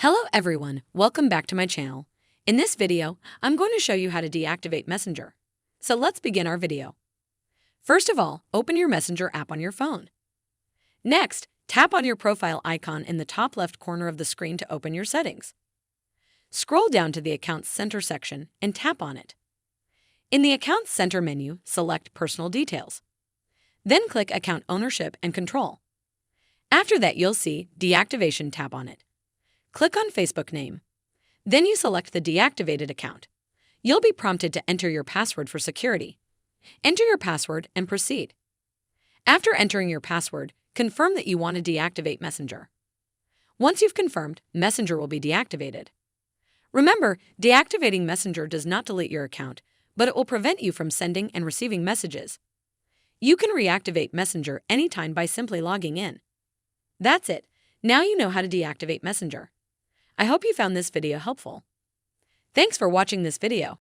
Hello everyone, welcome back to my channel. In this video, I'm going to show you how to deactivate Messenger. So let's begin our video. First of all, open your Messenger app on your phone. Next, tap on your profile icon in the top left corner of the screen to open your settings. Scroll down to the Accounts Center section and tap on it. In the Accounts Center menu, select Personal Details. Then click Account Ownership and Control. After that, you'll see Deactivation tab on it. Click on Facebook name. Then you select the deactivated account. You'll be prompted to enter your password for security. Enter your password and proceed. After entering your password, confirm that you want to deactivate Messenger. Once you've confirmed, Messenger will be deactivated. Remember, deactivating Messenger does not delete your account, but it will prevent you from sending and receiving messages. You can reactivate Messenger anytime by simply logging in. That's it. Now you know how to deactivate Messenger. I hope you found this video helpful. Thanks for watching this video.